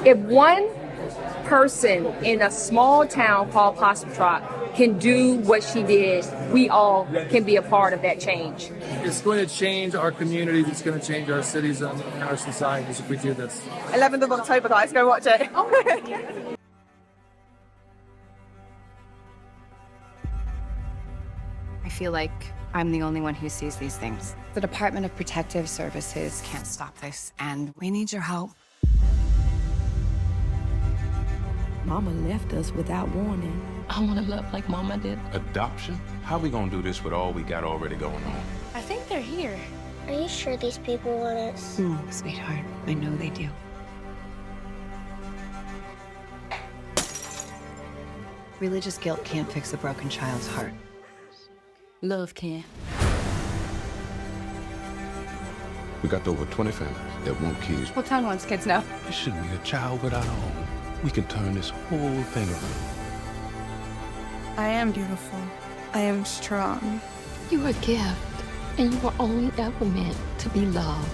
If one person in a small town called Possum Trot can do what she did, we all can be a part of that change. It's going to change our communities. It's going to change our cities and our societies if we do this. 11th of October, guys, go watch it. I feel like I'm the only one who sees these things. The Department of Protective Services can't stop this, and we need your help. Mama left us without warning. I want to love like Mama did. Adoption? How we gonna do this with all we got already going on? I think they're here. Are you sure these people want us? No, sweetheart. I know they do. Religious guilt can't fix a broken child's heart. Love can. We got over 20 families that want kids. Well, town wants kids now. It shouldn't be a child without a home. We can turn this whole thing around. I am beautiful. I am strong. You are a gift, and you were only ever meant to be loved.